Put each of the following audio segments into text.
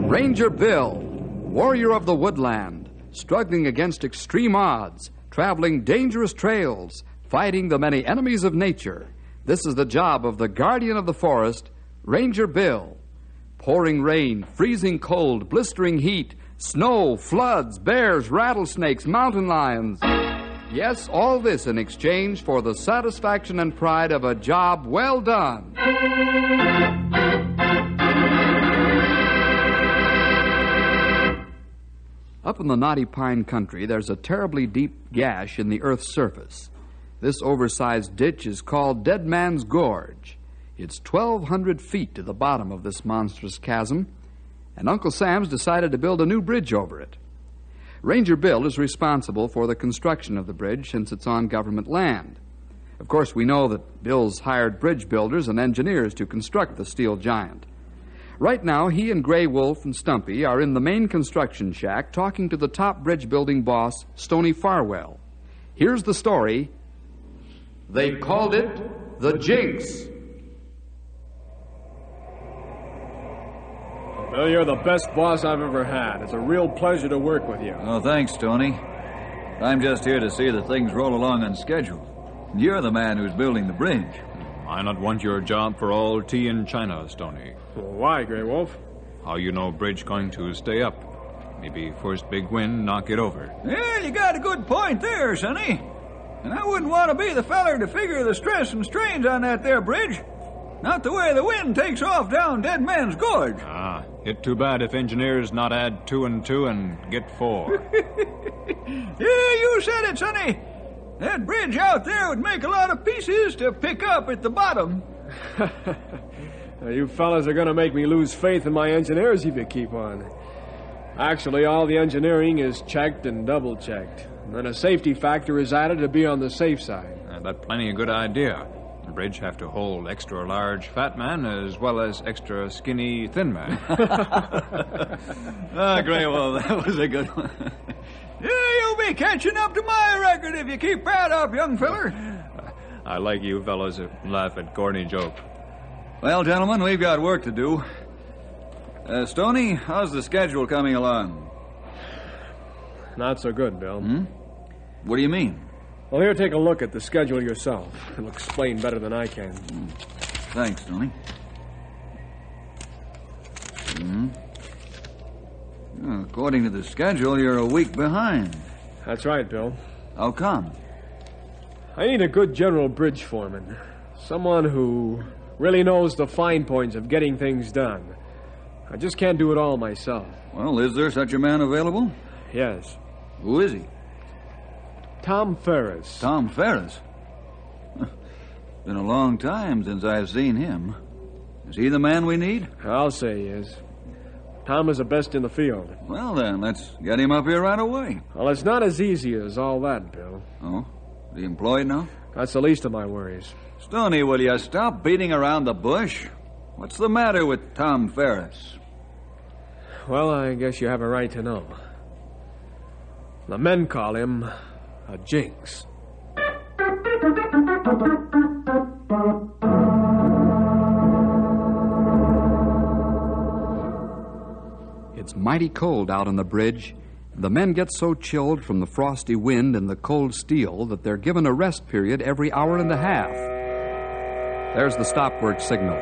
Ranger Bill, warrior of the woodland, struggling against extreme odds, traveling dangerous trails, fighting the many enemies of nature. This is the job of the guardian of the forest, Ranger Bill. Pouring rain, freezing cold, blistering heat, snow, floods, bears, rattlesnakes, mountain lions. Yes, all this in exchange for the satisfaction and pride of a job well done. Up in the knotty pine country, there's a terribly deep gash in the earth's surface. This oversized ditch is called Dead Man's Gorge. It's 1,200 feet to the bottom of this monstrous chasm, and Uncle Sam's decided to build a new bridge over it. Ranger Bill is responsible for the construction of the bridge since it's on government land. Of course, we know that Bill's hired bridge builders and engineers to construct the steel giant. Right now, he and Gray Wolf and Stumpy are in the main construction shack talking to the top bridge building boss, Stoney Farwell. Here's the story. They called it the Jinx. Well, you're the best boss I've ever had. It's a real pleasure to work with you. Oh, thanks, Tony. I'm just here to see that things roll along on schedule. You're the man who's building the bridge. I not want your job for all tea in China, Stoney. Well, why, Grey Wolf? How you know bridge going to stay up? Maybe first big wind knock it over. Yeah, you got a good point there, Sonny. And I wouldn't want to be the feller to figure the stress and strains on that there bridge. Not the way the wind takes off down Dead Man's Gorge. Ah, it too bad if engineers not add 2 and 2 and get 4. Yeah, you said it, Sonny. That bridge out there would make a lot of pieces to pick up at the bottom. You fellas are going to make me lose faith in my engineers if you keep on. Actually, all the engineering is checked and double-checked. And then a safety factor is added to be on the safe side. That's plenty a good idea. The bridge have to hold extra large fat man as well as extra skinny thin man. Gray Wolf, that was a good one. Yeah, you'll be catching up to my record if you keep that up, young feller. I like you fellows who laugh at corny joke. Well, gentlemen, we've got work to do. Stoney, how's the schedule coming along? Not so good, Bill. What do you mean? Well, here, take a look at the schedule yourself. It'll explain better than I can. Thanks, Tony. According to the schedule, you're a week behind. That's right, Bill. How come? I need a good general bridge foreman. Someone who really knows the fine points of getting things done. I just can't do it all myself. Well, is there such a man available? Yes. Who is he? Tom Ferris. Tom Ferris? Been a long time since I've seen him. Is he the man we need? I'll say he is. Tom is the best in the field. Well, then, let's get him up here right away. Well, it's not as easy as all that, Bill. Oh? Is he employed now? That's the least of my worries. Stoney, will you stop beating around the bush? What's the matter with Tom Ferris? Well, I guess you have a right to know. The men call him a Jinx. It's mighty cold out on the bridge. The men get so chilled from the frosty wind and the cold steel that they're given a rest period every hour and a half. There's the stop work signal.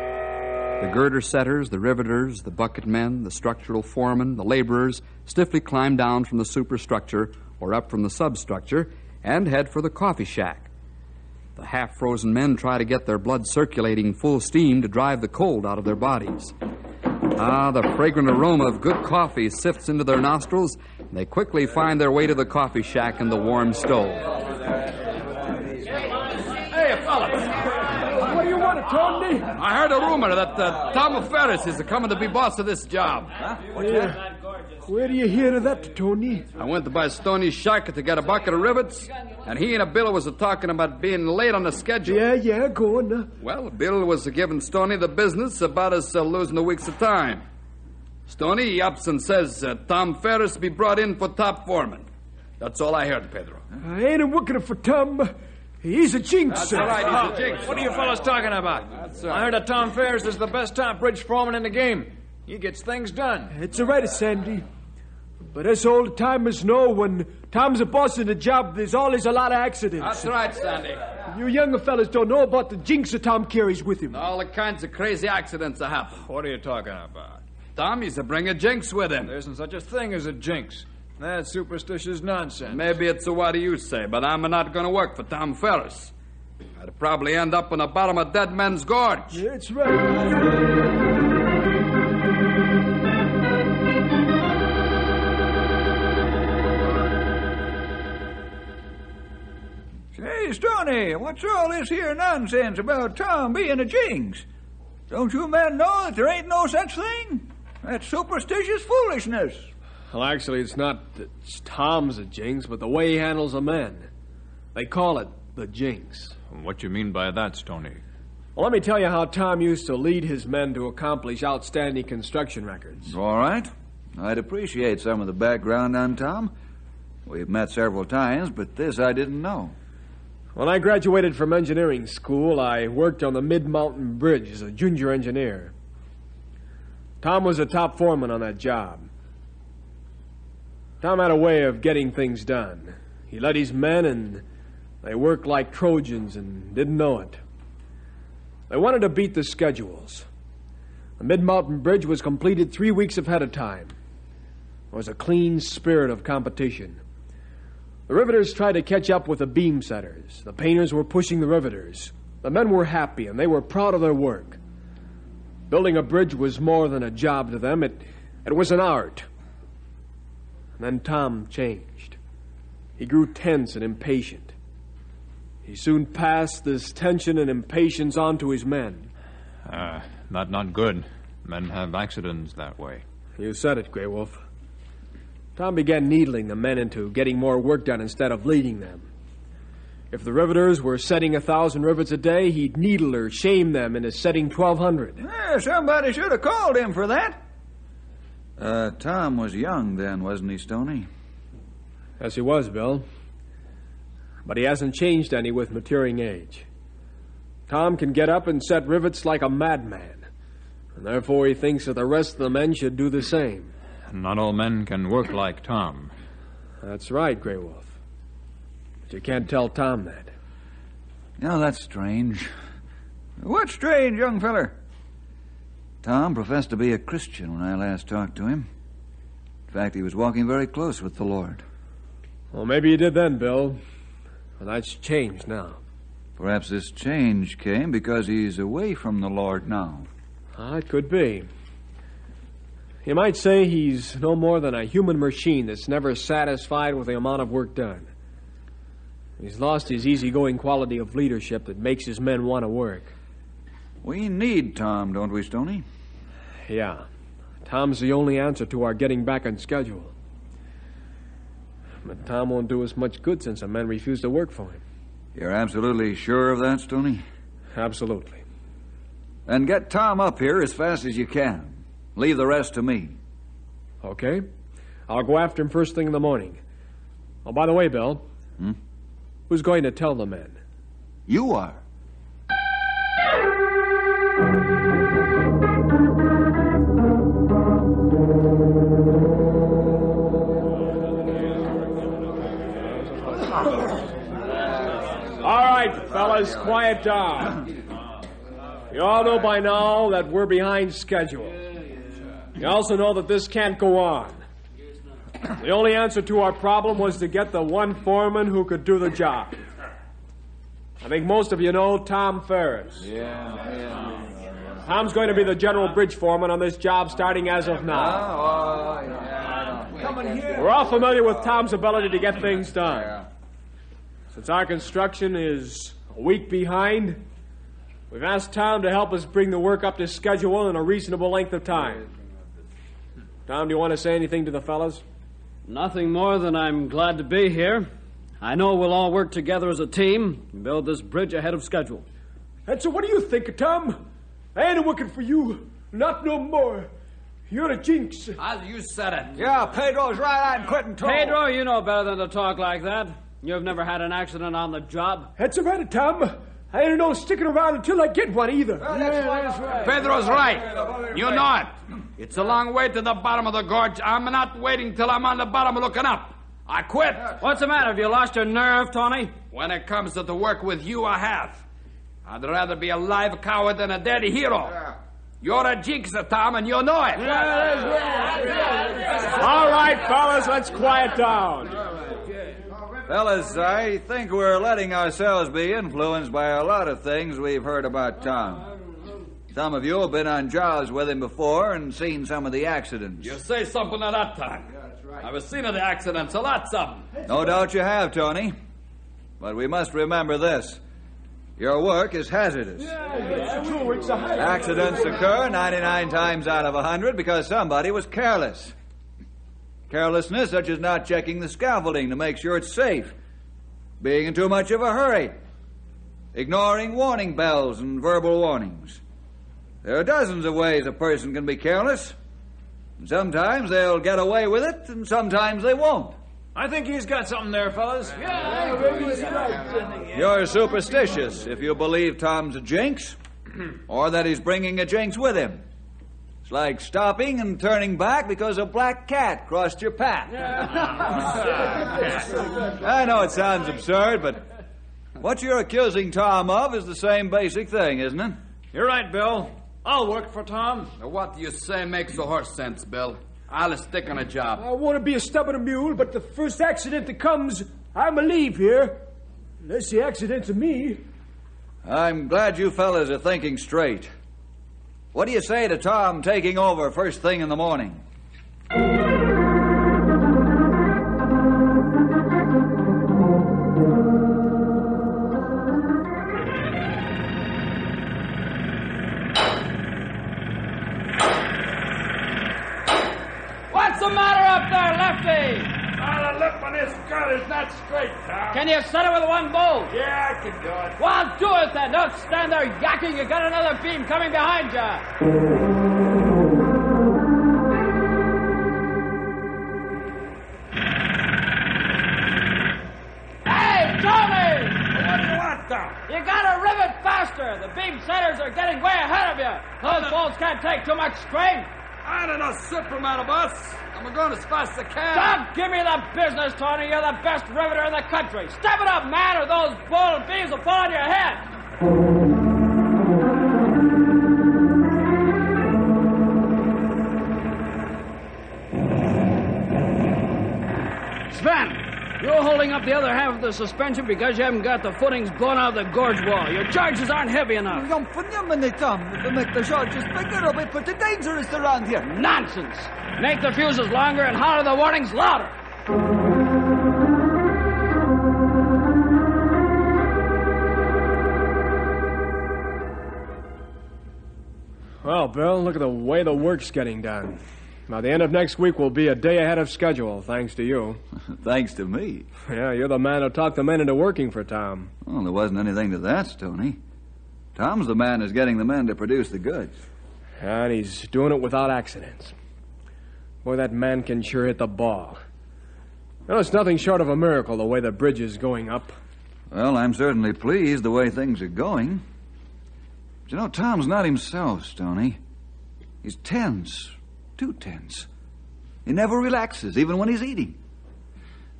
The girder setters, the riveters, the bucket men, the structural foremen, the laborers stiffly climb down from the superstructure or up from the substructure and head for the coffee shack. The half-frozen men try to get their blood circulating full steam to drive the cold out of their bodies. The fragrant aroma of good coffee sifts into their nostrils, and they quickly find their way to the coffee shack and the warm stove. Hey, fella! What do you want, Tony? I heard a rumor that Tom Ferris is coming to be boss of this job. Huh? What's that? Where do you hear of that, Tony? I went to buy Stoney's shack to get a bucket of rivets, and he and a Bill was talking about being late on the schedule. Yeah, go on. Well, Bill was giving Stoney the business about us losing a week's of time. Stoney, he ups and says Tom Ferris be brought in for top foreman. That's all I heard, Pedro. I ain't working for Tom. He's a Jinx. That's all right, he's a Jinx. What are you fellas talking about? That's I heard that Tom Ferris is the best top bridge foreman in the game. He gets things done. It's all right, Sandy. But us old timers know when Tom's a boss in a job, there's always a lot of accidents. That's right, Sandy. You younger fellas don't know about the jinx that Tom carries with him. All the kinds of crazy accidents that happen. What are you talking about? Tom used to bring a jinx with him. There isn't such a thing as a jinx. That's superstitious nonsense. Maybe it's what you say, but I'm not going to work for Tom Ferris. I'd probably end up in the bottom of Dead Man's Gorge. That's right. Say, Stoney, what's all this here nonsense about Tom being a jinx? Don't you men know that there ain't no such thing? That's superstitious foolishness. Well, actually, it's not that Tom's a jinx, but the way he handles the men. They call it the jinx. What you mean by that, Stoney? Well, let me tell you how Tom used to lead his men to accomplish outstanding construction records. All right. I'd appreciate some of the background on Tom. We've met several times, but this I didn't know. When I graduated from engineering school, I worked on the Mid-Mountain Bridge as a junior engineer. Tom was a top foreman on that job. Tom had a way of getting things done. He led his men, and they worked like Trojans and didn't know it. They wanted to beat the schedules. The Mid-Mountain Bridge was completed 3 weeks ahead of time. There was a clean spirit of competition. The riveters tried to catch up with the beam setters. The painters were pushing the riveters. The men were happy, and they were proud of their work. Building a bridge was more than a job to them. It was an art. And then Tom changed. He grew tense and impatient. He soon passed this tension and impatience on to his men. Not good. Men have accidents that way. You said it, Grey Wolf. Tom began needling the men into getting more work done instead of leading them. If the riveters were setting 1,000 rivets a day, he'd needle or shame them into setting 1,200. Yeah, somebody should have called him for that. Tom was young then, wasn't he, Stoney? Yes, he was, Bill. But he hasn't changed any with maturing age. Tom can get up and set rivets like a madman, and therefore he thinks that the rest of the men should do the same. Not all men can work like Tom. That's right, Grey Wolf. But you can't tell Tom that. Yeah, that's strange. What's strange, young feller? Tom professed to be a Christian when I last talked to him. In fact, he was walking very close with the Lord. Well, maybe he did then, Bill. But that's changed now. Perhaps this change came because he's away from the Lord now. It could be. You might say he's no more than a human machine that's never satisfied with the amount of work done. He's lost his easygoing quality of leadership that makes his men want to work. We need Tom, don't we, Stoney? Yeah. Tom's the only answer to our getting back on schedule. But Tom won't do us much good since the men refuse to work for him. You're absolutely sure of that, Stoney? Absolutely. Then get Tom up here as fast as you can. Leave the rest to me. Okay. I'll go after him first thing in the morning. Oh, by the way, Bill. Who's going to tell the men? You are. All right, fellas, quiet down. You all know by now that we're behind schedule. You also know that this can't go on. The only answer to our problem was to get the one foreman who could do the job. I think most of you know Tom Ferris. Yeah. Tom's going to be the general bridge foreman on this job starting as of now. We're all familiar with Tom's ability to get things done. Since our construction is a week behind, we've asked Tom to help us bring the work up to schedule in a reasonable length of time. Tom, do you want to say anything to the fellas? Nothing more than I'm glad to be here. I know we'll all work together as a team and build this bridge ahead of schedule. And so what do you think, Tom? I ain't working for you. Not no more. You're a jinx. As you said it. Yeah, Pedro's right. I'm quitting too. Pedro, you know better than to talk like that. You've never had an accident on the job. That's all right, Tom. I ain't no sticking around until I get one either. That's right. Pedro's right. You know it. It's a long way to the bottom of the gorge. I'm not waiting till I'm on the bottom looking up. I quit. What's the matter? Have you lost your nerve, Tony? When it comes to the work with you, I have. I'd rather be a live coward than a dead hero. You're a jinx, Tom, and you know it. All right, fellas, let's quiet down. Fellas, I think we're letting ourselves be influenced by a lot of things we've heard about Tom. Some of you have been on jobs with him before and seen some of the accidents. You say something at that time. I've seen of the accidents, a lot of them. No doubt you have, Tony. But we must remember this. Your work is hazardous. It's true, it's a hazard. Accidents occur 99 times out of 100 because somebody was careless. Carelessness such as not checking the scaffolding to make sure it's safe, being in too much of a hurry, ignoring warning bells and verbal warnings. There are dozens of ways a person can be careless. And sometimes they'll get away with it, and sometimes they won't. I think he's got something there, fellas. You're superstitious if you believe Tom's a jinx, or that he's bringing a jinx with him. It's like stopping and turning back because a black cat crossed your path. I know it sounds absurd, but what you're accusing Tom of is the same basic thing, isn't it? You're right, Bill. I'll work for Tom. What you say makes the horse sense, Bill. I'll stick on a job. I want to be a stubborn mule, but the first accident that comes, I'm a leave here. Unless the accident's of me. I'm glad you fellas are thinking straight. What do you say to Tom taking over first thing in the morning? What's the matter up there, Lefty? The lip on this gun is not straight, Tom. Can you set it with one bolt? Yeah, I can do it. Well, do it then. Don't stand there yakking. You got another beam coming behind you. Hey, Tony! What do you want, Tom? You gotta rivet faster. The beam setters are getting way ahead of you. Those bolts can't take too much strain. I don't know, Superman, boss. I'm going as fast as I can. Don't give me the business, Tony. You're the best riveter in the country. Step it up, man, or those bull beams will fall on your head. Sven, you're holding up the other half of the suspension because you haven't got the footings blown out of the gorge wall. Your charges aren't heavy enough. Tom. If we make the charges bigger, it'll be pretty dangerous around here. Nonsense. Make the fuses longer and holler the warnings louder. Well, Bill, look at the way the work's getting done. By the end of next week, we'll be a day ahead of schedule, thanks to you. Thanks to me. Yeah, you're the man who talked the men into working for Tom. Well, there wasn't anything to that, Stoney. Tom's the man who's getting the men to produce the goods. And he's doing it without accidents. Boy, that man can sure hit the ball. Well, it's nothing short of a miracle the way the bridge is going up. Well, I'm certainly pleased the way things are going. But you know, Tom's not himself, Stoney. He's tense. Too tense. He never relaxes, even when he's eating.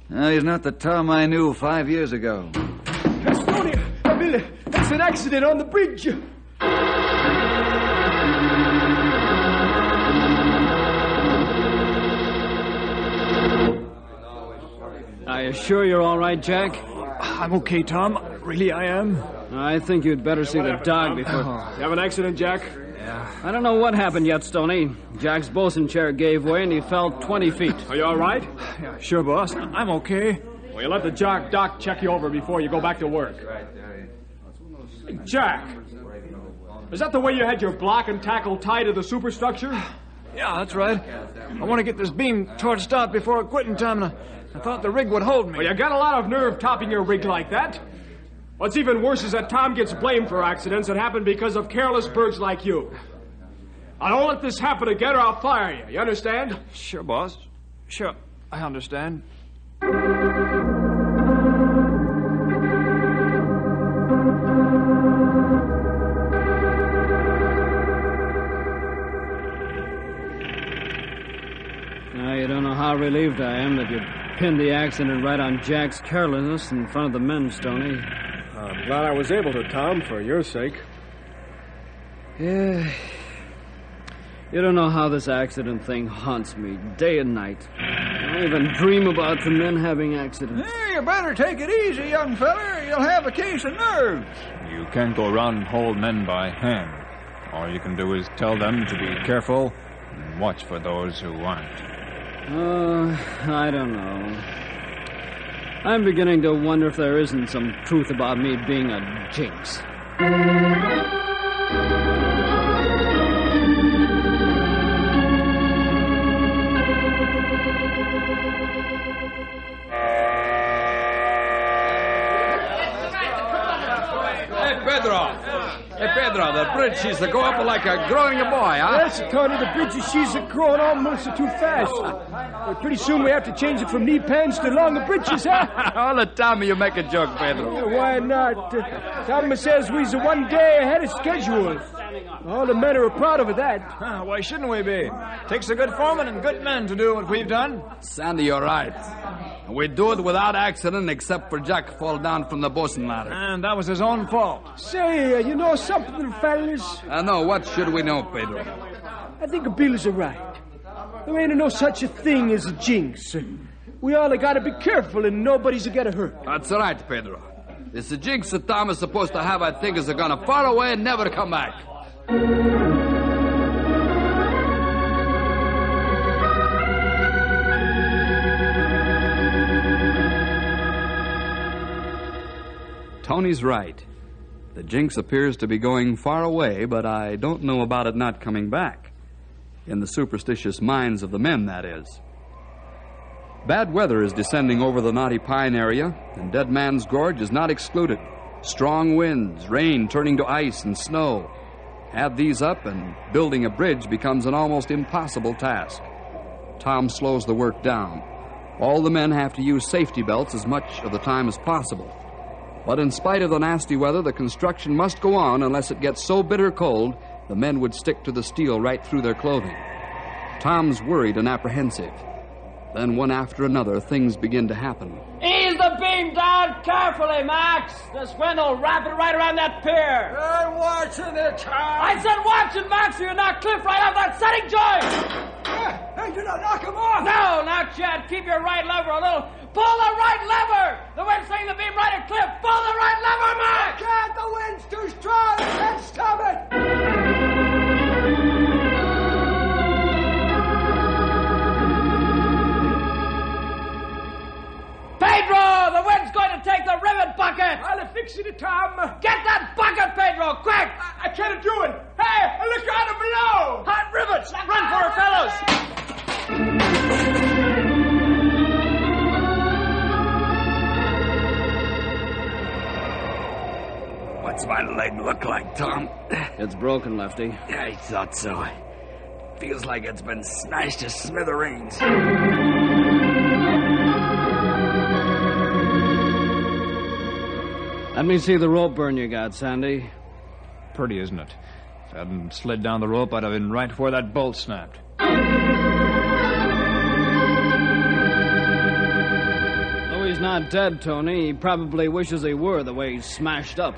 No, he's not the Tom I knew 5 years ago. Tony, Bill, that's an accident on the bridge. Are you sure you're all right, Jack? I'm okay, Tom. Really, I am. I think you'd better see the dog before... You have an accident, Jack? I don't know what happened yet, Stoney. Jack's bosun chair gave way and he fell 20 feet. Are you all right? Yeah, sure, boss. I'm okay. Well, you let the doc check you over before you go back to work. Hey, Jack, is that the way you had your block and tackle tied to the superstructure? Yeah, that's right. I want to get this beam torched out before quitting time, and I thought the rig would hold me. Well, you got a lot of nerve topping your rig like that. What's even worse is that Tom gets blamed for accidents that happen because of careless birds like you. I don't let this happen again or I'll fire you. You understand? Sure, boss. Sure, I understand. Now, you don't know how relieved I am that you pinned the accident right on Jack's carelessness in front of the men, Stoney. I'm glad I was able to, Tom, for your sake. Yeah. You don't know how this accident thing haunts me day and night. I don't even dream about the men having accidents. You better take it easy, young feller. You'll have a case of nerves. You can't go around and hold men by hand. All you can do is tell them to be careful and watch for those who aren't. I don't know. I'm beginning to wonder if there isn't some truth about me being a jinx. Hey, Pedro, the bridge she's to go up like a growing a boy, huh? Yes, Tony, the bridges she's growing almost too fast. Pretty soon we have to change it from knee pants to longer bridges, huh? All the time you make a joke, Pedro. Why not? Thomas says we's one day ahead of schedule. All the men are proud of that. Why shouldn't we be? Takes a good foreman and good men to do what we've done. Sandy, you're right. We do it without accident, except for Jack fall down from the bosun ladder. And that was his own fault. Say, you know something, fellas? No, what should we know, Pedro? I think Bill's right. There ain't no such a thing as a jinx. We all gotta be careful and nobody's gonna get hurt. That's right, Pedro. This jinx that Tom is supposed to have, I think, is gonna far away and never come back. Tony's right. The jinx appears to be going far away, but I don't know about it not coming back. In the superstitious minds of the men, that is. Bad weather is descending over the Knotty Pine area, and Dead Man's Gorge is not excluded. Strong winds, rain turning to ice and snow. Add these up, and building a bridge becomes an almost impossible task. Tom slows the work down. All the men have to use safety belts as much of the time as possible. But in spite of the nasty weather, the construction must go on unless it gets so bitter cold the men would stick to the steel right through their clothing. Tom's worried and apprehensive. Then one after another, things begin to happen. Ease the beam down carefully, Max. This wind will wrap it right around that pier. I'm watching it, Tom. I said watch it, Max, or you'll knock Cliff right off that setting joint. Hey, do not knock him off. No, not yet. Keep your right lever a little. Pull the right lever. The wind's swinging the beam right at Cliff. Pull the right lever, Max. Can't, the wind's too strong. I can't stop it. Pedro, the wind's going to take the rivet bucket. I'll fix it, Tom. Get that bucket, Pedro, quick. I can't do it. Hey, look out below. Hot rivets. Run for it, fellows. What's my leg look like, Tom? It's broken, Lefty. I thought so. Feels like it's been smashed to smithereens. Let me see the rope burn you got, Sandy. Pretty, isn't it? If I hadn't slid down the rope, I'd have been right where that bolt snapped. Though he's not dead, Tony, he probably wishes he were, the way he's smashed up.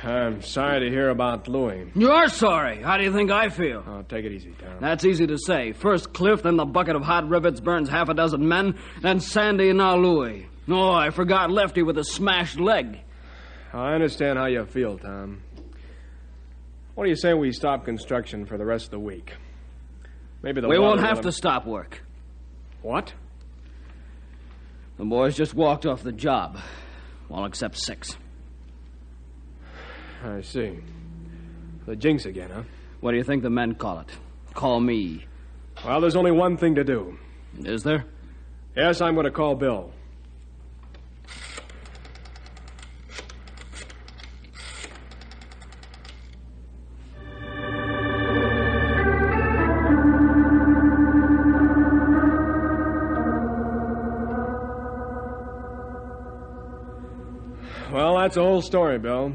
I'm sorry to hear about Louis. You're sorry. How do you think I feel? Oh, take it easy, Tom. That's easy to say. First Cliff, then the bucket of hot rivets burns half a dozen men, then Sandy and now Louis. Oh, I forgot Lefty with a smashed leg. I understand how you feel, Tom. What do you say we stop construction for the rest of the week? Maybe we won't have to stop work. What? The boys just walked off the job. All except 6. I see. The jinx again, huh? What do you think the men call it? Call me. Well, there's only one thing to do. Is there? Yes, I'm going to call Bill. Well, that's the whole story, Bill.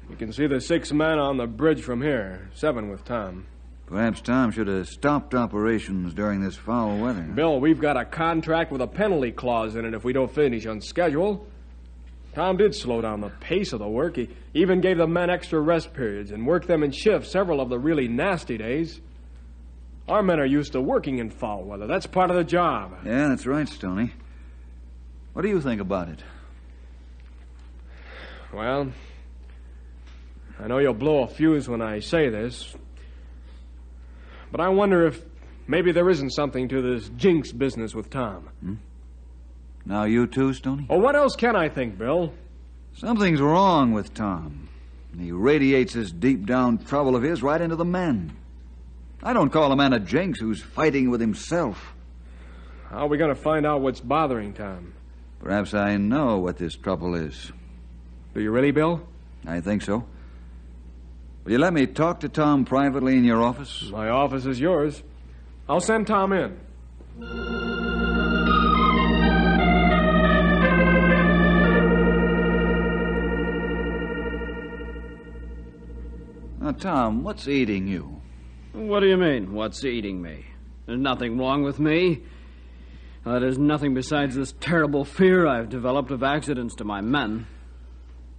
You can see the 6 men on the bridge from here, 7 with Tom. Perhaps Tom should have stopped operations during this foul weather. Bill, we've got a contract with a penalty clause in it if we don't finish on schedule. Tom did slow down the pace of the work. He even gave the men extra rest periods and worked them in shifts several of the really nasty days. Our men are used to working in foul weather. That's part of the job. Yeah, that's right, Stoney. What do you think about it? Well, I know you'll blow a fuse when I say this, but I wonder if maybe there isn't something to this Jinx business with Tom. Now you too, Stoney? Oh, what else can I think, Bill? Something's wrong with Tom. He radiates this deep-down trouble of his right into the men. I don't call a man a Jinx who's fighting with himself. How are we going to find out what's bothering Tom? Perhaps I know what this trouble is. Do you really, Bill? I think so. Will you let me talk to Tom privately in your office? My office is yours. I'll send Tom in. Now, Tom, what's eating you? What do you mean, what's eating me? There's nothing wrong with me. There's nothing besides this terrible fear I've developed of accidents to my men.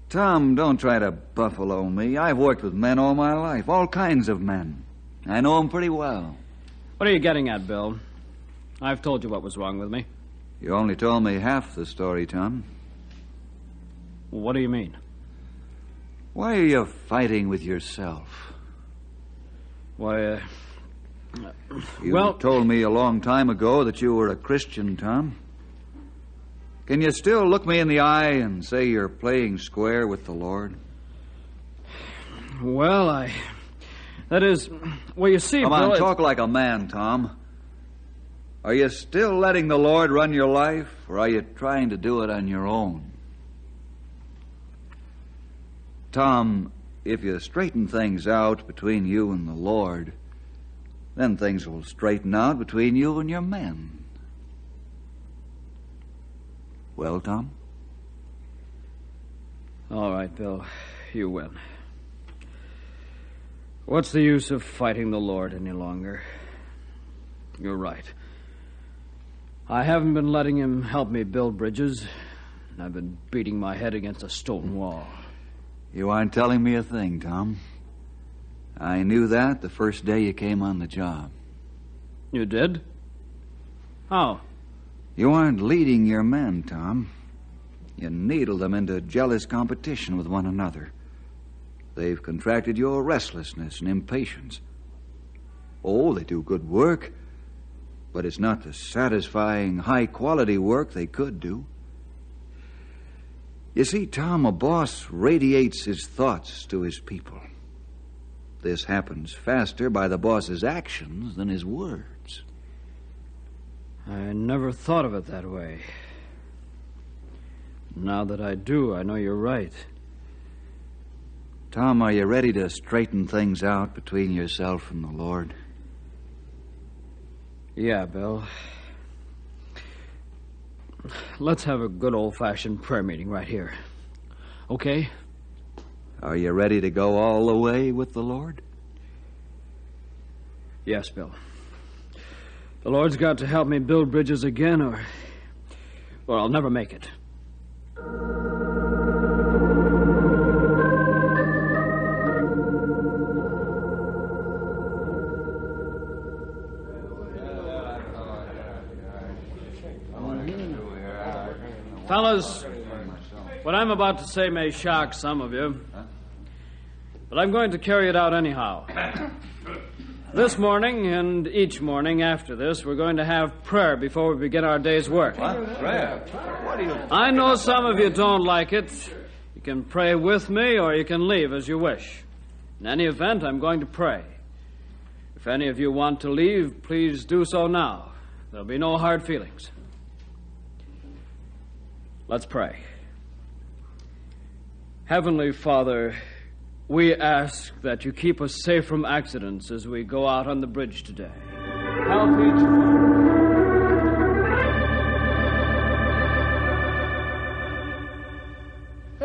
Tom, don't try to buffalo me. I've worked with men all my life, all kinds of men. I know them pretty well. What are you getting at, Bill? I've told you what was wrong with me. You only told me half the story, Tom. What do you mean? Why are you fighting with yourself? Why, You told me a long time ago that you were a Christian, Tom. Can you still look me in the eye and say you're playing square with the Lord? Well, that is... Well, you see, Come Bill... on, talk like a man, Tom. Are you still letting the Lord run your life, or are you trying to do it on your own? Tom, if you straighten things out between you and the Lord, then things will straighten out between you and your men. Well, Tom? All right, Bill. You win. What's the use of fighting the Lord any longer? You're right. I haven't been letting him help me build bridges. I've been beating my head against a stone wall. You aren't telling me a thing, Tom. I knew that the first day you came on the job. You did? How? You aren't leading your men, Tom. You needle them into jealous competition with one another. They've contracted your restlessness and impatience. Oh, they do good work, but it's not the satisfying, high-quality work they could do. You see, Tom, a boss radiates his thoughts to his people. This happens faster by the boss's actions than his words. I never thought of it that way. Now that I do, I know you're right. Tom, are you ready to straighten things out between yourself and the Lord? Yeah, Bill. Let's have a good old-fashioned prayer meeting right here. Okay? Are you ready to go all the way with the Lord? Yes, Bill. The Lord's got to help me build bridges again, or I'll never make it. Fellas, what I'm about to say may shock some of you, but I'm going to carry it out anyhow. This morning and each morning after this, we're going to have prayer before we begin our day's work. What? Prayer? What do you... I know some of you don't like it. You can pray with me or you can leave as you wish. In any event, I'm going to pray. If any of you want to leave, please do so now. There'll be no hard feelings. Let's pray. Heavenly Father, we ask that you keep us safe from accidents as we go out on the bridge today. Help each one.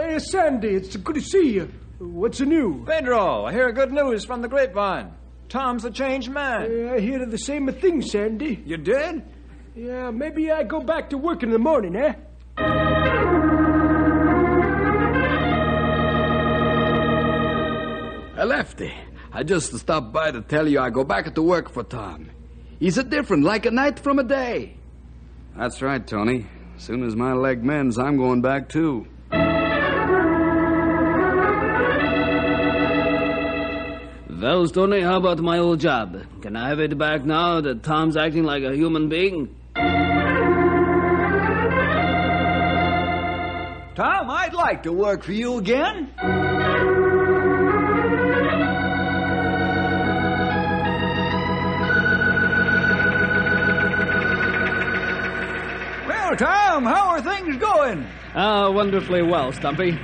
Hey, Sandy, it's good to see you. What's the news? Pedro, I hear good news from the grapevine. Tom's a changed man. I hear the same thing, Sandy. You did? Yeah, maybe I go back to work in the morning, eh? Lefty, I just stopped by to tell you I go back to work for Tom. He's a different, like a night from a day. That's right, Tony. As soon as my leg mends, I'm going back, too. Well, Stoney, how about my old job? Can I have it back now that Tom's acting like a human being? Tom, I'd like to work for you again. Well, Tom, how are things going? Wonderfully well, Stumpy.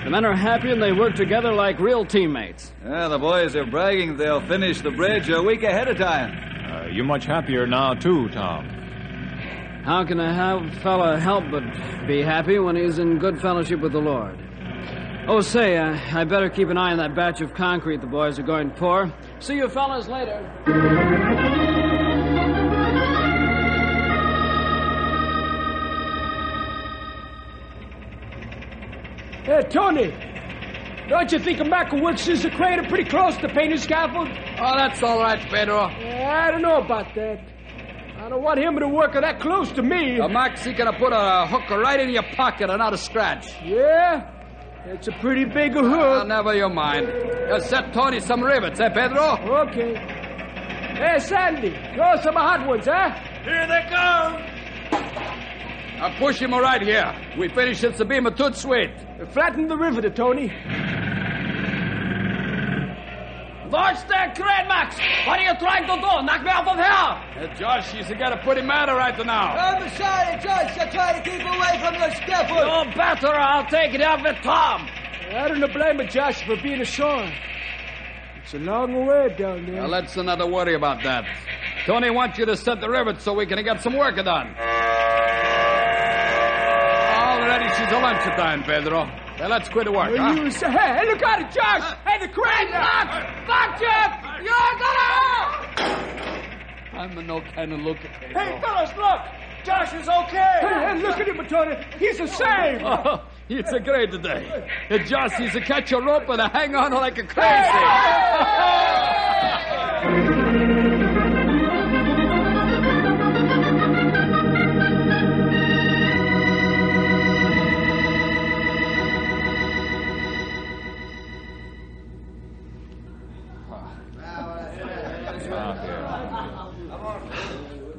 The men are happy and they work together like real teammates. Yeah, the boys are bragging they'll finish the bridge a week ahead of time. You're much happier now, too, Tom. How can a fella help but be happy when he's in good fellowship with the Lord? Oh, say, I better keep an eye on that batch of concrete the boys are going to pour. See you fellas later. Hey, Tony, don't you think a Mac works as a crater pretty close to painted scaffold? Oh, that's all right, Pedro. I don't know about that. I don't want him to work that close to me. Max, he gonna put a hook right in your pocket and not a scratch. Yeah? It's a pretty big hook. Never you mind. Set Tony some rivets, eh, Pedro? Okay. Hey, Sandy, throw some hot ones, huh? Here they come. I'll push him right here. We finish this to be a tout sweet. Flatten the riveter, Tony. Watch that crane, Max! What are you trying to do? Knock me off of here! Josh, you got a pretty matter right now. I'm sorry, Josh. I try to keep away from the scaffold. No better, I'll take it up with Tom. I don't blame you, Josh, for being ashore. It's a long way down there. Now, let's not worry about that. Tony wants you to set the rivets so we can get some work done. Already she's a lunchtime, Pedro. Now, let's quit the work, huh? You say, hey, look at it, Josh! Hey, the crane! Fuck, Jeff! You're gonna... I'm no kind of looker, Pedro. Hey, fellas, look! Josh is okay! Hey, look at him, Tony! He's the same! Oh, it's a great day. Josh needs to catch a rope and hang on like a crazy.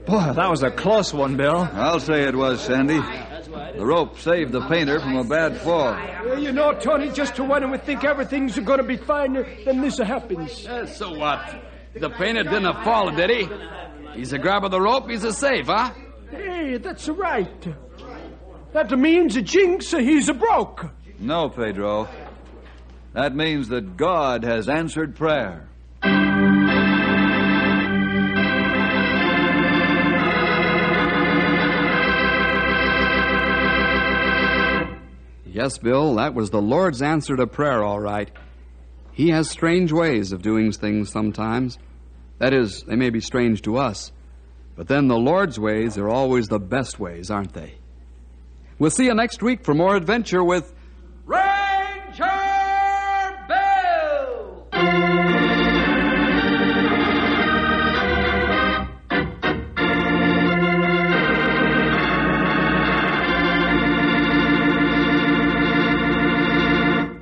Boy, that was a close one, Bill. I'll say it was, Sandy. The rope saved the painter from a bad fall. You know, Tony, just when we think everything's going to be fine, then this happens. So what? The painter didn't fall, did he? He's a grab of the rope, he's a safe, huh? Hey, that's right. That means Jinx, he's a broke. No, Pedro. That means that God has answered prayer. Yes, Bill, that was the Lord's answer to prayer, all right. He has strange ways of doing things sometimes. That is, they may be strange to us, but then the Lord's ways are always the best ways, aren't they? We'll see you next week for more adventure with